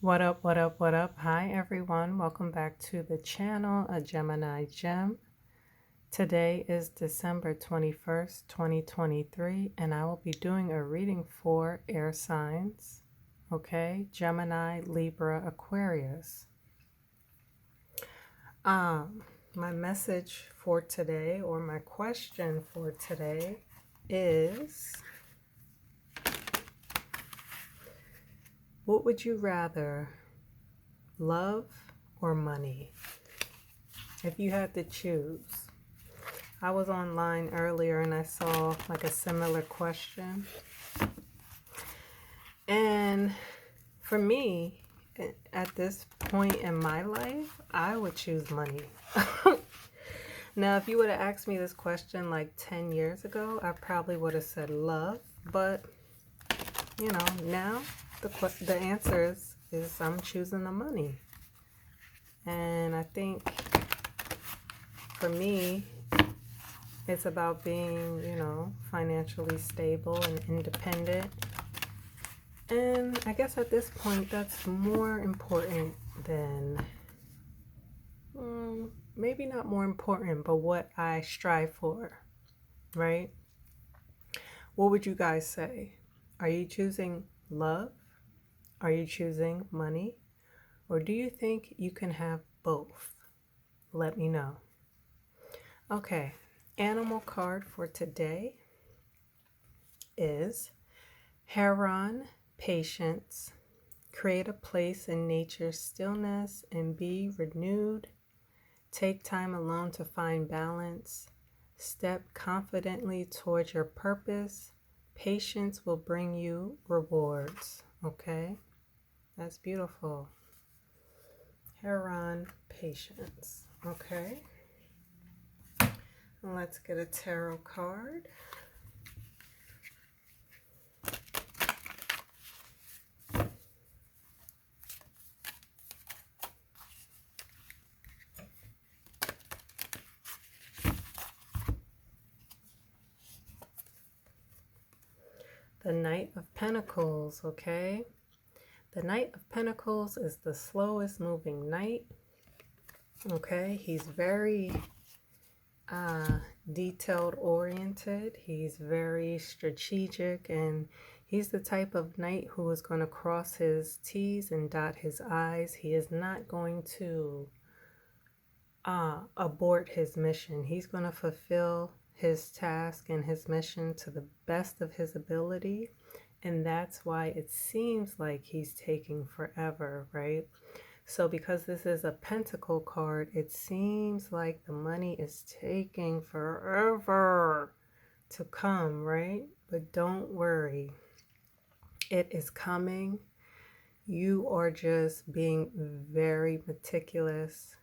What up, what up, what up? Hi, everyone. Welcome back to the channel, A Gemini Gem. Today is December 21st, 2023, and I will be doing a reading for air signs. Okay, Gemini, Libra, Aquarius. My message for today, or my question for today, is what would you rather, love or money? If you had to choose. I was online earlier and I saw like a similar question. And for me, at this point in my life, I would choose money. Now, if you would have asked me this question like 10 years ago, I probably would have said love. But, now the answer is I'm choosing the money. And I think for me, it's about being, financially stable and independent. And I guess at this point, that's more important than, maybe not more important, but what I strive for, right? What would you guys say? Are you choosing love? Are you choosing money? Or do you think you can have both? Let me know. Okay, animal card for today is Heron, patience. Create a place in nature's stillness and be renewed. Take time alone to find balance. Step confidently towards your purpose. Patience will bring you rewards. Okay? That's beautiful. Heron, patience. Okay? Let's get a tarot card. The Knight of Pentacles, okay? The Knight of Pentacles is the slowest moving knight, okay? He's very detailed oriented. He's very strategic, and he's the type of knight who is going to cross his T's and dot his I's. He is not going to abort his mission. He's going to fulfill his task and his mission to the best of his ability. And that's why it seems like he's taking forever, right? So because this is a pentacle card, it seems like the money is taking forever to come, right? But don't worry. It is coming. You are just being very meticulous,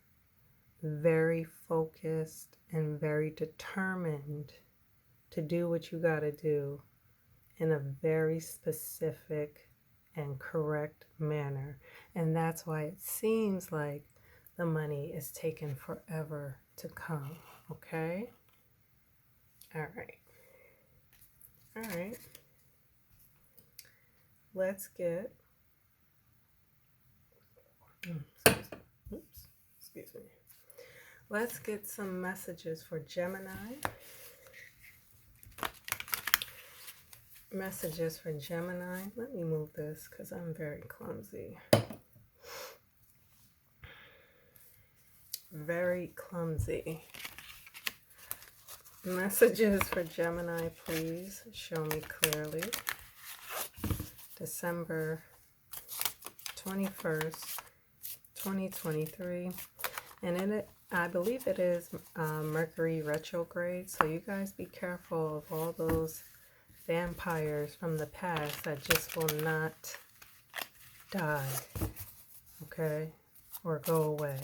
very focused, and very determined to do what you got to do in a very specific and correct manner. And that's why it seems like the money is taking forever to come. Okay? All right. All right. Let's get excuse me. Let's get some messages for Gemini. Messages for Gemini. Let me move this because I'm very clumsy. Very clumsy. Messages for Gemini, please show me clearly. December 21st, 2023. And in it, I believe it is Mercury retrograde. So you guys be careful of all those vampires from the past that just will not die, okay, or go away.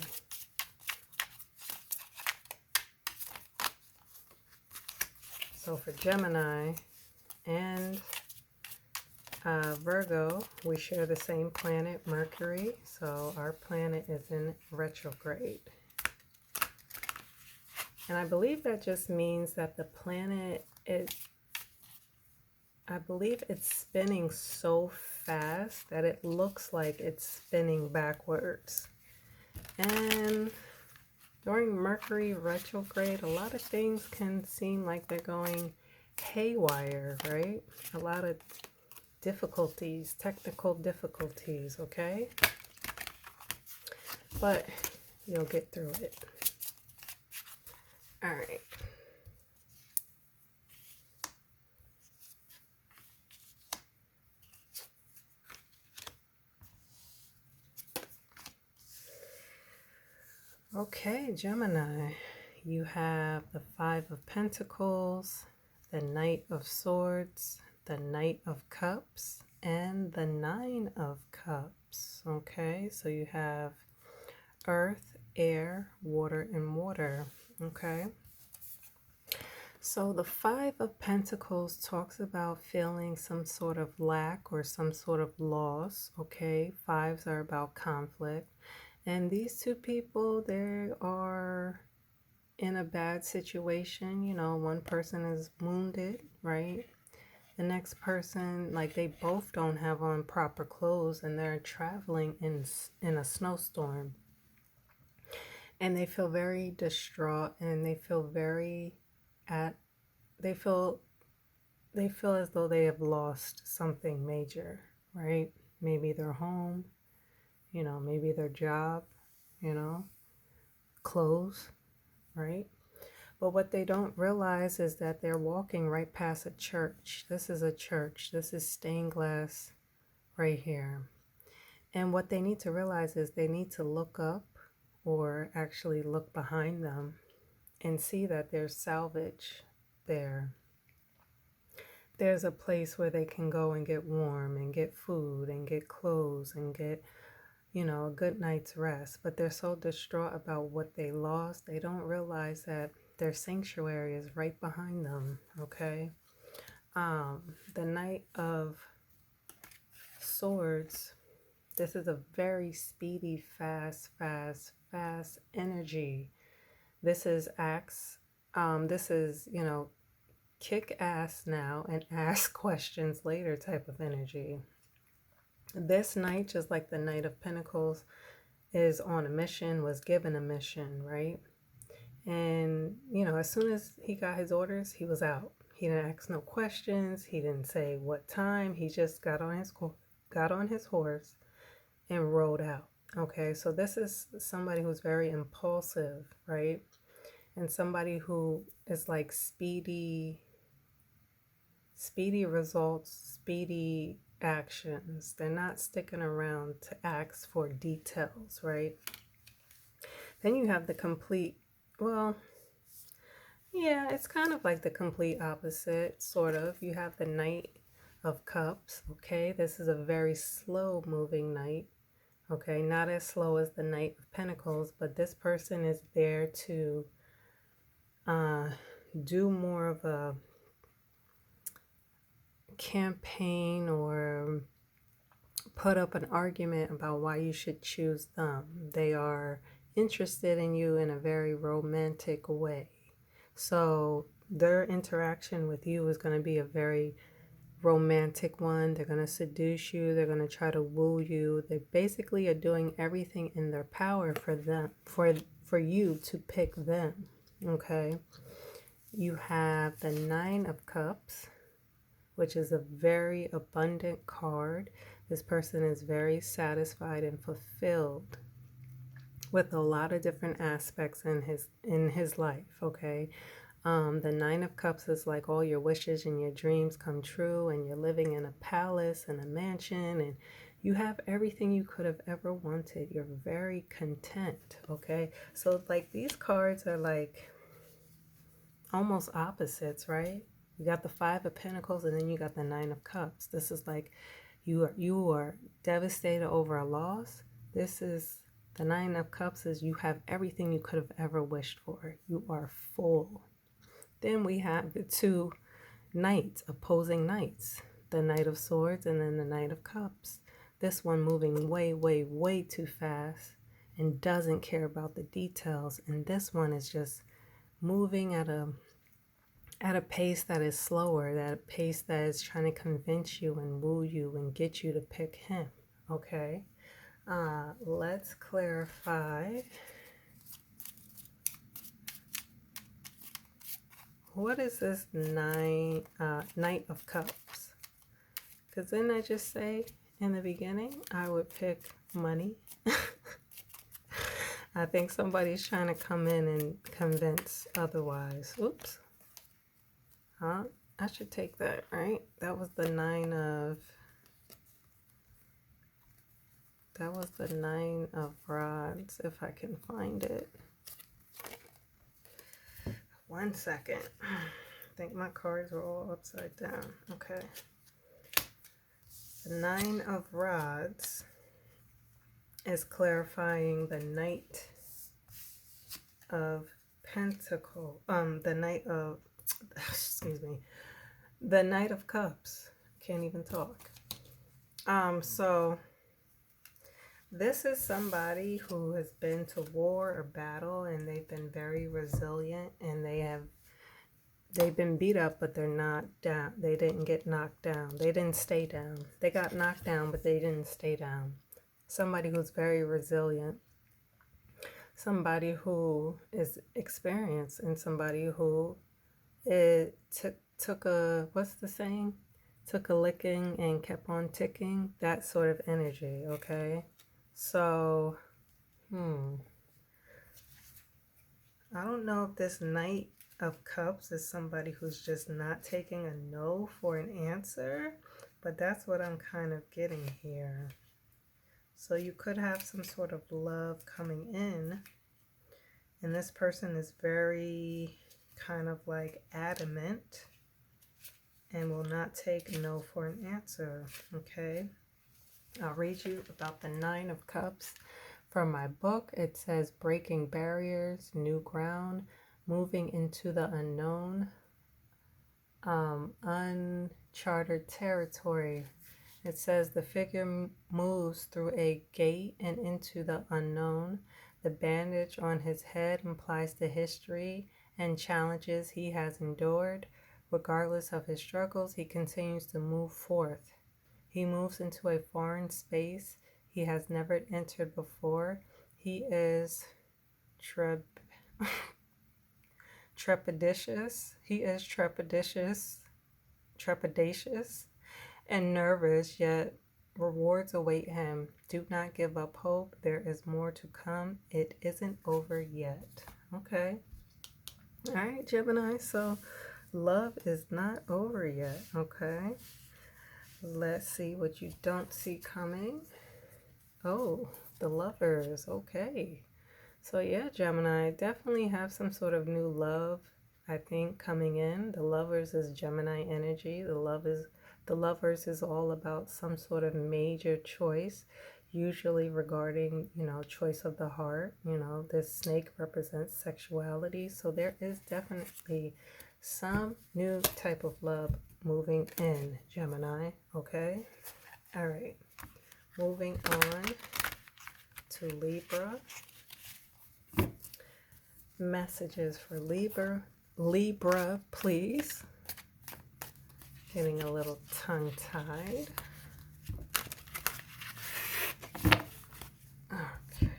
So for Gemini and Virgo, we share the same planet, Mercury, so our planet is in retrograde. And I believe that just means that the planet I believe it's spinning so fast that it looks like it's spinning backwards. And during Mercury retrograde, a lot of things can seem like they're going haywire, right? A lot of difficulties, technical difficulties, okay? But you'll get through it. All right. Okay, Gemini, you have the Five of Pentacles, the Knight of Swords, the Knight of Cups, and the Nine of Cups. Okay, so you have earth, air, water, and water. Okay. So the Five of Pentacles talks about feeling some sort of lack or some sort of loss. Okay, fives are about conflict. And these two people, they are in a bad situation. You know, one person is wounded, right? The next person, like, they both don't have on proper clothes and they're traveling in a snowstorm. And they feel very distraught and they feel they feel as though they have lost something major, right? Maybe their home, you know, maybe their job, you know, clothes, right? But what they don't realize is that they're walking right past a church. This is a church. This is stained glass right here. And what they need to realize is they need to look up or actually look behind them and see that there's salvage there. There's a place where they can go and get warm and get food and get clothes and get, you know, a good night's rest. But they're so distraught about what they lost, they don't realize that their sanctuary is right behind them, okay? The Knight of Swords, this is a very speedy, fast energy. This is this is, you know, kick ass now and ask questions later type of energy. This knight, just like the Knight of Pentacles, is on a mission, was given a mission, right? And, you know, as soon as he got his orders, he was out. He didn't ask no questions. He didn't say what time. He just got on his horse and rode out. Okay, so this is somebody who's very impulsive, right? And somebody who is like speedy results, speedy actions. They're not sticking around to ask for details, right? Then you have the complete, well, yeah, it's kind of like the complete opposite, sort of. You have the Knight of Cups, okay? This is a very slow moving knight, okay? Not as slow as the Knight of Pentacles, but this person is there to do more of a campaign or put up an argument about why you should choose them. They are interested in you in a very romantic way. So their interaction with you is going to be a very romantic one. They're going to seduce you. They're going to try to woo you. They basically are doing everything in their power for them, for you to pick them. Okay. You have the Nine of Cups, which is a very abundant card. This person is very satisfied and fulfilled with a lot of different aspects in his life, okay? The Nine of Cups is like all your wishes and your dreams come true, and you're living in a palace and a mansion, and you have everything you could have ever wanted. You're very content, okay? So like these cards are like almost opposites, right? You got the Five of Pentacles and then you got the Nine of Cups. This is like you are devastated over a loss. This is the Nine of Cups is you have everything you could have ever wished for. You are full. Then we have the two knights, opposing knights. The Knight of Swords and then the Knight of Cups. This one moving way too fast and doesn't care about the details. And this one is just moving at at a pace that is slower, that a pace that is trying to convince you and woo you and get you to pick him. Okay, let's clarify. What is this Knight of Cups? Because didn't I just say in the beginning I would pick money? I think somebody's trying to come in and convince otherwise. Oops. Huh? I should take that, right? That was the Nine of Rods, if I can find it. 1 second. I think my cards are all upside down. Okay. The Nine of Rods is clarifying the Knight of Pentacles. The Knight of, excuse me, the Knight of Cups. Can't even talk. So this is somebody who has been to war or battle, and they've been very resilient, and they've been beat up, but they're not down. They didn't get knocked down. They didn't stay down. They got knocked down, but they didn't stay down. Somebody who's very resilient. Somebody who is experienced, and somebody who took a, what's the saying? Took a licking and kept on ticking. That sort of energy, okay? So, I don't know if this Knight of Cups is somebody who's just not taking a no for an answer, but that's what I'm kind of getting here. So you could have some sort of love coming in, and this person is very kind of like adamant and will not take no for an answer, okay? I'll read you about the Nine of Cups from my book. It says breaking barriers, new ground, moving into the unknown, uncharted territory. It says the figure moves through a gate and into the unknown. The bandage on his head implies the history and challenges he has endured. Regardless of his struggles, he continues to move forth. He moves into a foreign space he has never entered before. He is trepidatious. He is trepidatious and nervous, yet rewards await him. Do not give up hope. There is more to come. It isn't over yet. Okay. All right, Gemini. So love is not over yet. Okay. Let's see what you don't see coming. Oh, the Lovers. Okay. So yeah, Gemini, definitely have some sort of new love, I think, coming in. The Lovers is Gemini energy. The Lovers is all about some sort of major choice, usually regarding, choice of the heart. This snake represents sexuality. So there is definitely some new type of love moving in, Gemini. Okay. All right. Moving on to Libra. Messages for Libra, please. Getting a little tongue-tied. Okay.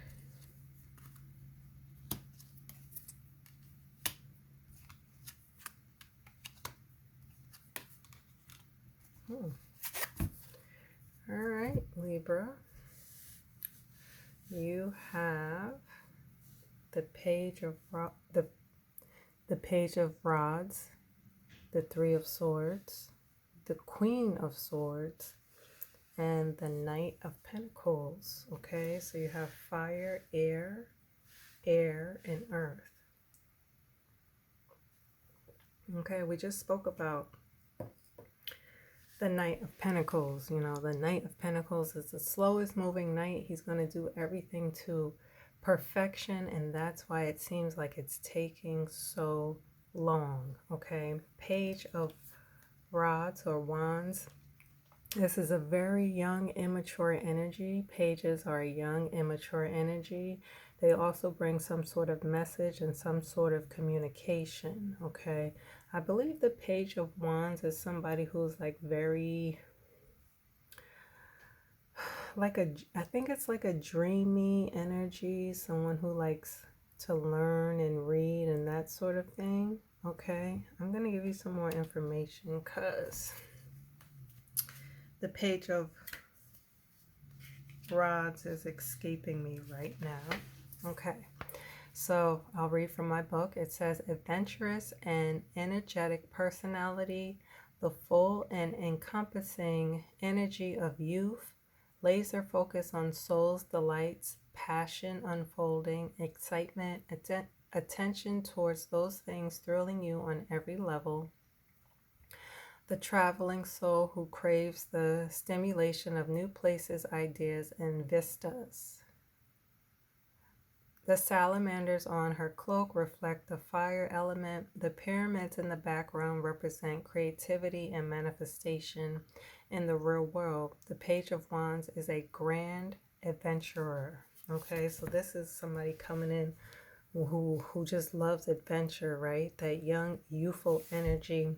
All right, Libra. You have the Page of the Page of Rods, the Three of Swords, the Queen of Swords, and the Knight of Pentacles. Okay, so you have fire, air, and earth. Okay, we just spoke about the Knight of Pentacles. The Knight of Pentacles is the slowest moving knight. He's going to do everything to perfection, and that's why it seems like it's taking so long. Okay, Page of Rods or Wands. This is a very young, immature energy. Pages are a young, immature energy. They also bring some sort of message and some sort of communication. Okay, I believe the Page of Wands is somebody who's like very, I think it's like a dreamy energy, someone who likes to learn and read and that sort of thing. Okay, I'm going to give you some more information because the Page of Rods is escaping me right now. Okay, so I'll read from my book. It says, adventurous and energetic personality, the full and encompassing energy of youth, laser focus on soul's delights, passion unfolding, excitement, attention towards those things thrilling you on every level. The traveling soul who craves the stimulation of new places, ideas, and vistas. The salamanders on her cloak reflect the fire element. The pyramids in the background represent creativity and manifestation in the real world. The Page of Wands is a grand adventurer. Okay, so this is somebody coming in who just loves adventure, right? That young, youthful energy.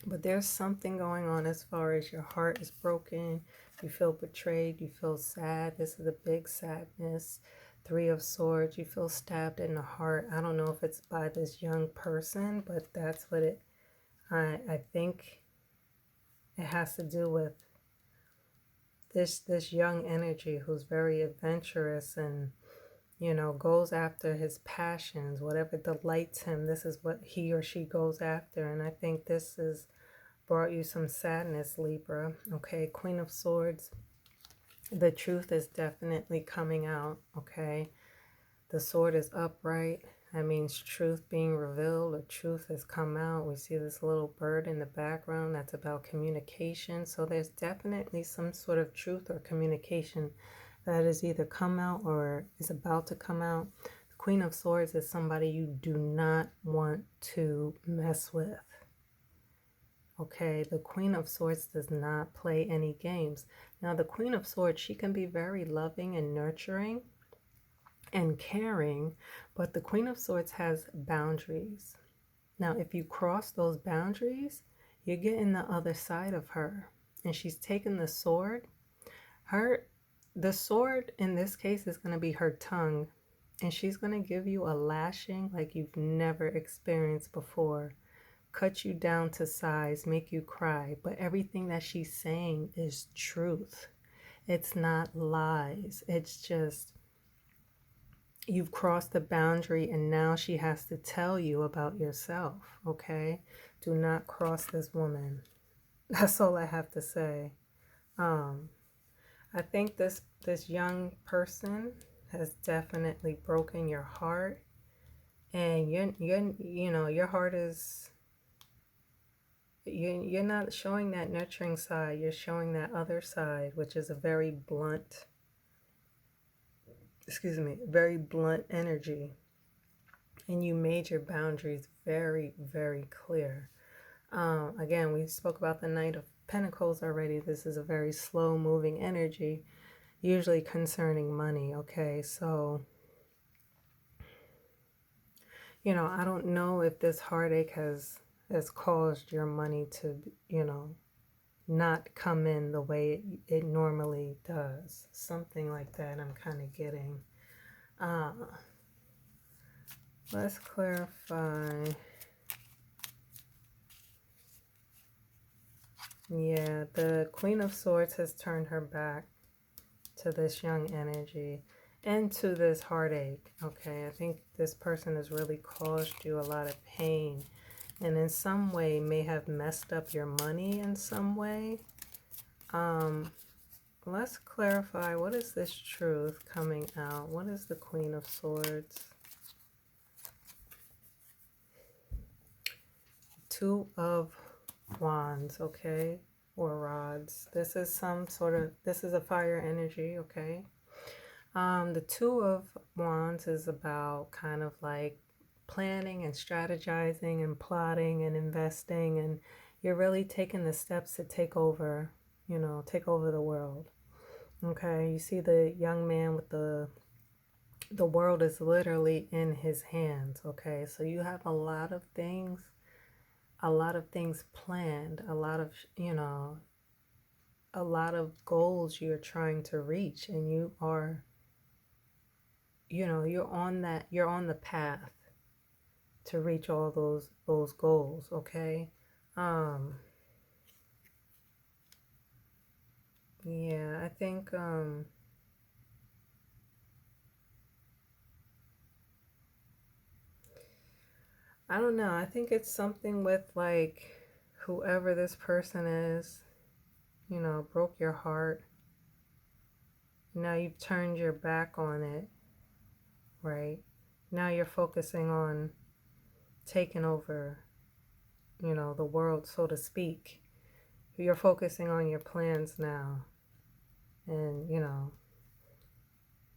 But there's something going on as far as your heart is broken. You feel betrayed. You feel sad. This is a big sadness. Three of Swords, you feel stabbed in the heart. I don't know if it's by this young person, but that's what I think it has to do with this young energy who's very adventurous and, you know, goes after his passions, whatever delights him. This is what he or she goes after. And I think this has brought you some sadness, Libra. Okay, Queen of Swords. The truth is definitely coming out, okay? The sword is upright. That means truth being revealed. The truth has come out. We see this little bird in the background. That's about communication. So there's definitely some sort of truth or communication that has either come out or is about to come out. The Queen of Swords is somebody you do not want to mess with. Okay, the Queen of Swords does not play any games. Now, the Queen of Swords, she can be very loving and nurturing and caring, but the Queen of Swords has boundaries. Now, if you cross those boundaries, you're getting the other side of her. And she's taken the sword. The sword in this case is going to be her tongue. And she's going to give you a lashing like you've never experienced before. Cut you down to size, make you cry, but everything that she's saying is truth. It's not lies. It's just you've crossed the boundary and now she has to tell you about yourself, okay? Do not cross this woman. That's all I have to say. I think this young person has definitely broken your heart, and your heart is, you're not showing that nurturing side. You're showing that other side, which is a very blunt, very blunt energy. And you made your boundaries very, very clear. Again, we spoke about the Knight of Pentacles already. This is a very slow moving energy, usually concerning money. Okay, so, I don't know if this heartache has caused your money to, not come in the way it normally does. Something like that I'm kind of getting. Let's clarify. Yeah, the Queen of Swords has turned her back to this young energy and to this heartache. Okay, I think this person has really caused you a lot of pain and in some way may have messed up your money in some way. Let's clarify, what is this truth coming out? What is the Queen of Swords? Two of Wands, okay, or rods. This is this is a fire energy, okay. The Two of Wands is about kind of like planning and strategizing and plotting and investing, and you're really taking the steps to take over, take over the world. Okay, you see the young man with the world is literally in his hands. Okay, so you have a lot of things a lot of things planned, a lot of, a lot of goals you're trying to reach, and you are, you're on the path to reach all those goals, okay? Um yeah, I think I don't know. I think it's something with like whoever this person is, broke your heart. Now you've turned your back on it, right? Now you're focusing on taking over, the world, so to speak. You're focusing on your plans now. And,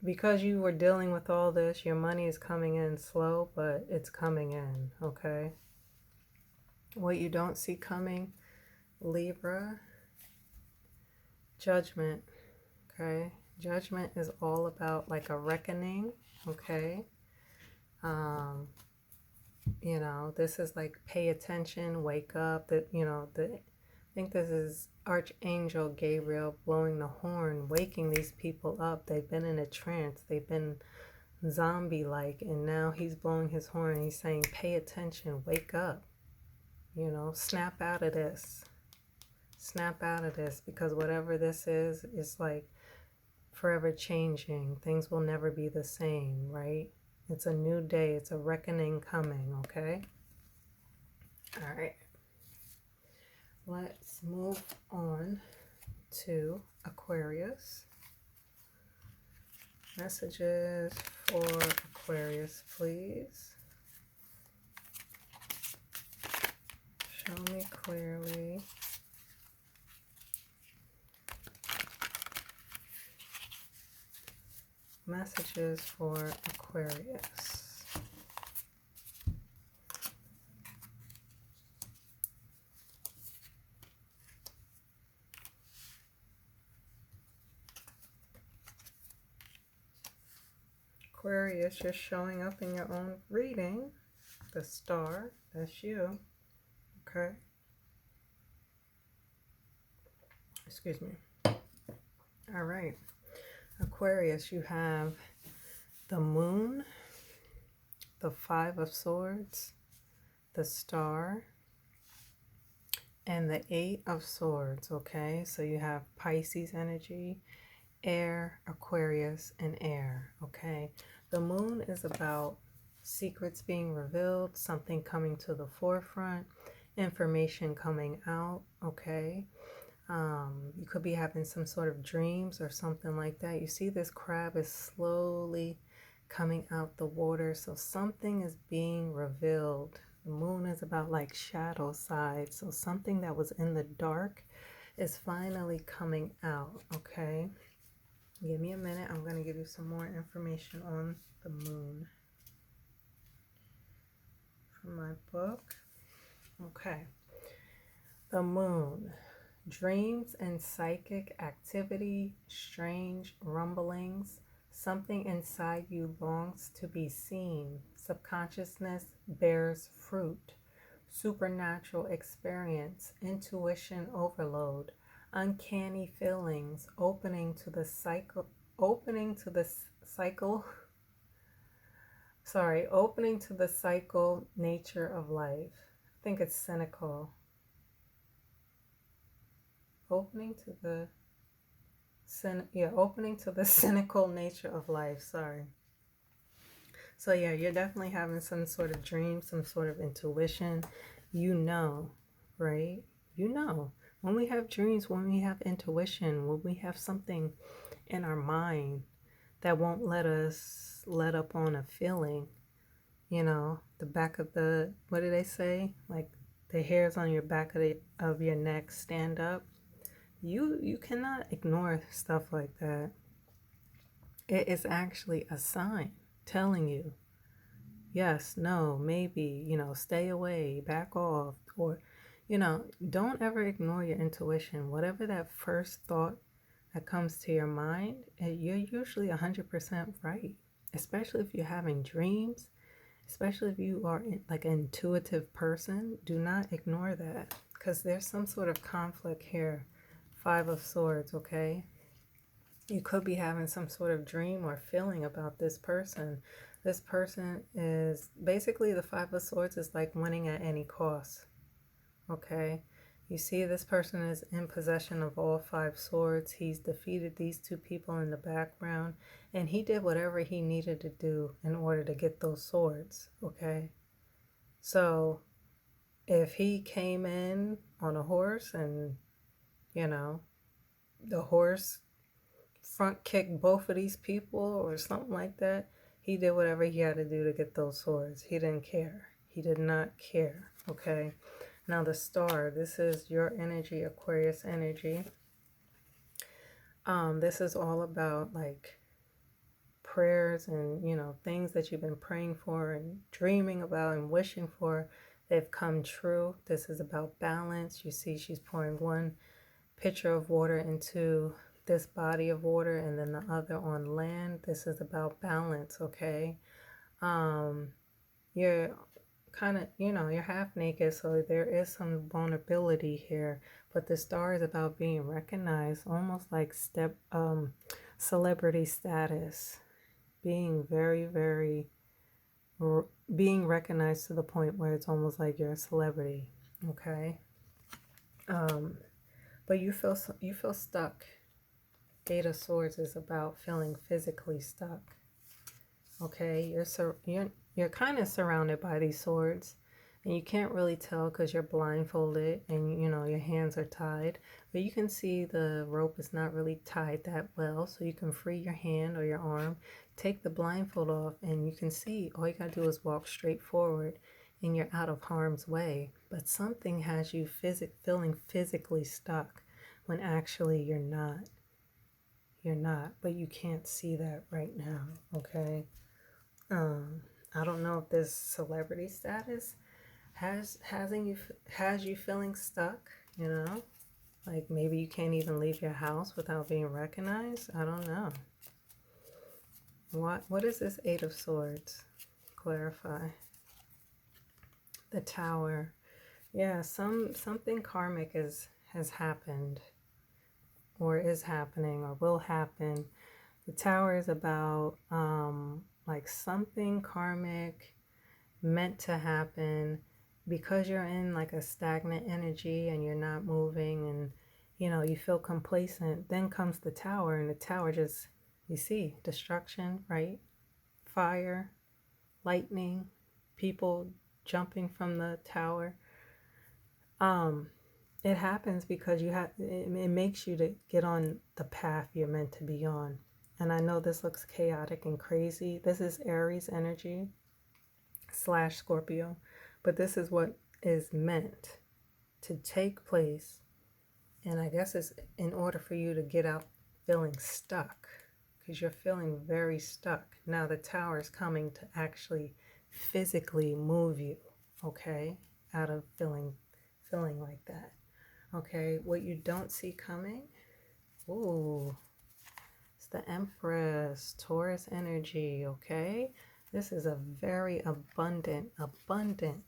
because you were dealing with all this, your money is coming in slow, but it's coming in, okay? What you don't see coming, Libra, judgment, okay? Judgment is all about like a reckoning, okay? Um, this is like pay attention, wake up, I think this is Archangel Gabriel blowing the horn, waking these people up. They've been in a trance, they've been zombie-like, and now he's blowing his horn. He's saying, pay attention, wake up, snap out of this. Snap out of this, because whatever this is like forever changing. Things will never be the same, right? It's a new day. It's a reckoning coming, okay? All right. Let's move on to Aquarius. Messages for Aquarius, please. Show me clearly. Messages for Aquarius. Aquarius, you're showing up in your own reading. The star, that's you. Okay. Excuse me. All right. Aquarius, you have the moon, the 5 of swords, the star, and the 8 of swords, okay? So you have Pisces energy, air, Aquarius, and air, okay? The moon is about secrets being revealed, something coming to the forefront, information coming out, okay? You could be having some sort of dreams or something like that. You see this crab is slowly coming out the water, so something is being revealed. The moon is about like shadow side, so something that was in the dark is finally coming out, okay? Give me a minute. I'm going to give you some more information on the moon from my book. Okay. The moon. Dreams and psychic activity, strange rumblings. Something inside you longs to be seen. Subconsciousness bears fruit. Supernatural experience, intuition overload, uncanny feelings, opening to the cycle nature of life. I think it's cynical. Opening to the cynical nature of life. Sorry. So yeah, you're definitely having some sort of dream, some sort of intuition. Right? When we have dreams, when we have intuition, when we have something in our mind that won't let us let up on a feeling, the back of the, what do they say? Like the hairs on your back of your neck stand up. You cannot ignore stuff like that. It is actually a sign telling you, yes, no, maybe, stay away, back off, or, don't ever ignore your intuition. Whatever that first thought that comes to your mind, you're usually 100% right, especially if you're having dreams, especially if you are like an intuitive person, do not ignore that because there's some sort of conflict here. Five of Swords, okay? You could be having some sort of dream or feeling about this person. This person is basically, the Five of Swords is like winning at any cost, okay? You see, this person is in possession of all five swords. He's defeated these two people in the background, and he did whatever he needed to do in order to get those swords, okay? So if he came in on a horse and, you know, the horse front kicked both of these people or something like that, he did whatever he had to do to get those swords. He didn't care. He did not care, okay? Now the Star, this is your energy, Aquarius energy. This is all about like prayers and, you know, things that you've been praying for and dreaming about and wishing for. They've come true. This is about balance. You see she's pouring one pitcher of water into this body of water and then the other on land. This is about balance, okay? You're kind of, you know, you're half naked, so there is some vulnerability here, but the Star is about being recognized, almost like celebrity status, being very being recognized to the point where it's almost like you're a celebrity, okay? But you feel stuck. Eight of Swords is about feeling physically stuck, okay? You're kind of surrounded by these swords, and you can't really tell because you're blindfolded and, you know, your hands are tied, but you can see the rope is not really tied that well, so you can free your hand or your arm, take the blindfold off, and you can see all you gotta do is walk straight forward and you're out of harm's way. But something has you feeling physically stuck when actually you're not. You're not, but you can't see that right now, okay? I don't know if this celebrity status has you feeling stuck, you know? Like maybe you can't even leave your house without being recognized. I don't know. What is this Eight of Swords? Clarify. The Tower. Yeah, something karmic has happened or is happening or will happen. The Tower is about like something karmic meant to happen because you're in like a stagnant energy and you're not moving and, you know, you feel complacent. Then comes the Tower, and the Tower just, you see destruction, right? Fire, lightning, people jumping from the tower. It happens because it makes you to get on the path you're meant to be on. And I know this looks chaotic and crazy. This is Aries energy / Scorpio, but this is what is meant to take place. And I guess it's in order for you to get out feeling stuck, because you're feeling very stuck. Now the Tower is coming to actually physically move you, okay, out of feeling like that. Okay, what you don't see coming, ooh, it's the Empress, Taurus energy, okay? This is a very abundant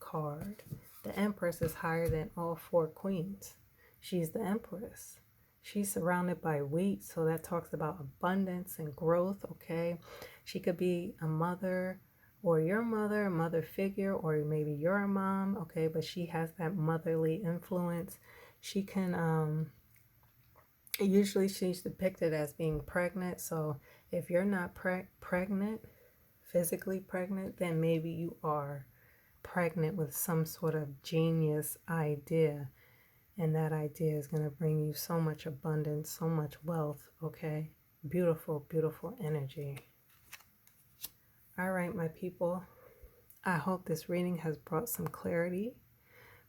card. The Empress is higher than all four queens. She's the Empress. She's surrounded by wheat, so that talks about abundance and growth, okay? She could be a mother or your mother, a mother figure, or maybe you're a mom, okay? But she has that motherly influence. She can, usually she's depicted as being pregnant, so if you're not pregnant, physically pregnant, then maybe you are pregnant with some sort of genius idea. And that idea is going to bring you so much abundance, so much wealth, okay? Beautiful, beautiful energy. All right, my people. I hope this reading has brought some clarity.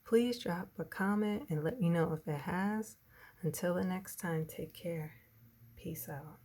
Please drop a comment and let me know if it has. Until the next time, take care. Peace out.